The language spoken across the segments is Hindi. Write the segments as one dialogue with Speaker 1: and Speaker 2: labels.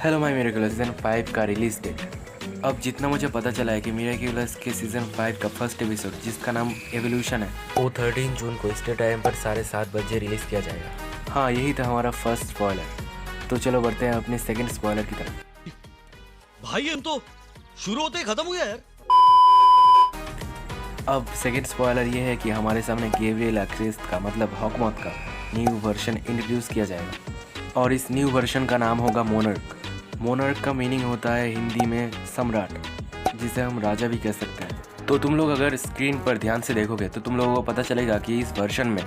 Speaker 1: हेलो माय मिरेक्युलस सीज़न 5 का रिलीज डेट। अब जितना मुझे पता चला है कि मिरेक्युलस के सीज़न 5 का फर्स्ट एपिसोड जिसका नाम एवोल्यूशन है वो 13 जून को स्टे टाइम पर 7:30 बजे रिलीज़ किया जाएगा। हाँ, यही था हमारा फर्स्ट स्पॉइलर। तो चलो बढ़ते हैं अपने सेकंड स्पॉइलर की तरफ।
Speaker 2: भाई हम तो शुरू होते ही खत्म हो गया यार।
Speaker 1: अब सेकंड स्पॉइलर ये है कि हमारे सामने गैब्रिएला क्रिस्ट का मतलब हॉकमॉथ का न्यू वर्जन इंट्रोड्यूस किया जाएगा और इस न्यू वर्जन का नाम होगा मोनर्क। मोनर्क का मीनिंग होता है हिंदी में सम्राट, जिसे हम राजा भी कह सकते हैं। तो तुम लोग अगर स्क्रीन पर ध्यान से देखोगे तो तुम लोगों को पता चलेगा कि इस वर्जन में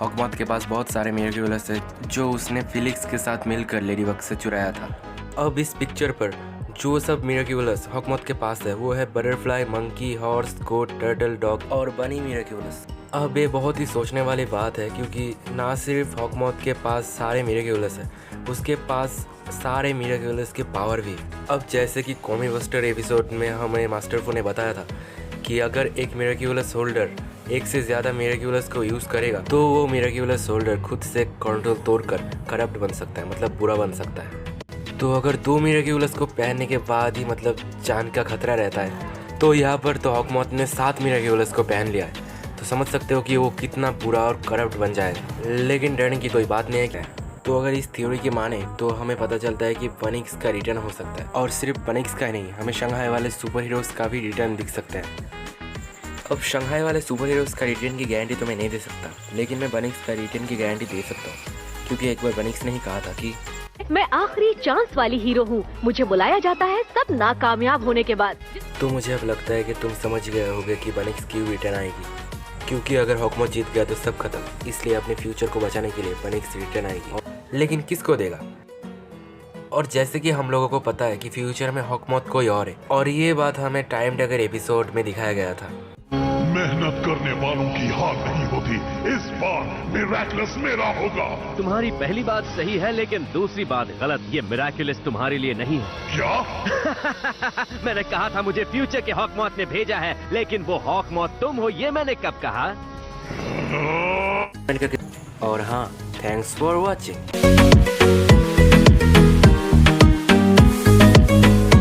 Speaker 1: हॉकमॉथ के पास बहुत सारे मिरेक्युलस है जो उसने फिलिक्स के साथ मिलकर लेडीबग से चुराया था। अब इस पिक्चर पर जो सब मिरेक्युलस हॉकमॉथ के पास है वो है बटरफ्लाई, मंकी, हॉर्स, गोट, टर्टल, डॉग और बनी मिरेक्युलस। अब ये बहुत ही सोचने वाली बात है क्योंकि ना सिर्फ हॉकमॉथ के पास सारे मिरेक्युलस है, उसके पास सारे मिरेक्युलस के पावर भी है। अब जैसे कि कॉमी बस्टर एपिसोड में हमें मास्टरफो ने बताया था कि अगर एक मिरेक्युलस होल्डर एक से ज़्यादा मिरेक्युलस को यूज़ करेगा तो वो मिरेक्युलस होल्डर खुद से कंट्रोल तोड़कर करप्ट बन सकता है, मतलब बुरा बन सकता है। तो अगर 2 मिरेक्युलस को पहनने के बाद ही मतलब जान का खतरा रहता है, तो यहाँ पर तो हॉकमॉथ ने 7 मिरेक्युलस को पहन लिया है। तो समझ सकते हो कि वो कितना बुरा और करप्ट बन जाएगा। लेकिन डरने की कोई बात नहीं है। तो अगर इस थ्योरी की माने तो हमें पता चलता है कि फीनिक्स का रिटर्न हो सकता है, और सिर्फ फीनिक्स का ही नहीं, हमें शंघाई वाले सुपर हीरोज़ का भी रिटर्न दिख सकते हैं। अब शंघाई वाले सुपर हीरोज़ का रिटर्न की गारंटी तो मैं नहीं दे सकता, लेकिन मैं फीनिक्स का रिटर्न की गारंटी दे सकता हूँ, क्योंकि एक बार फीनिक्स ने ही कहा था कि
Speaker 3: मैं आखिरी चांस वाली हीरो हूँ, मुझे बुलाया जाता है सब नाकामयाब होने के बाद।
Speaker 1: तो मुझे अब लगता है कि तुम समझ गए होगे कि फीनिक्स क्यों रिटर्न आएगी, क्योंकि अगर हॉकमॉथ जीत गया तो सब खत्म। इसलिए अपने फ्यूचर को बचाने के लिए फीनिक्स रिटर्न आएगी, लेकिन किसको देगा? और जैसे कि हम लोगों को पता है कि फ्यूचर में हॉकमॉथ कोई और है, और ये बात हमें टाइम टगर एपिसोड में दिखाया गया था।
Speaker 4: मेहनत करने वालों की हार नहीं होती, इस बार मिरेक्युलस मेरा होगा।
Speaker 5: तुम्हारी पहली बात सही है लेकिन दूसरी बात गलत। ये मिरेक्युलस तुम्हारे लिए नहीं है।
Speaker 4: क्या?
Speaker 5: मैंने कहा था मुझे फ्यूचर के हॉकमॉथ ने भेजा है, लेकिन वो हॉकमॉथ तुम हो, ये मैंने कब कहा?
Speaker 1: और हाँ, थैंक्स फॉर वॉचिंग।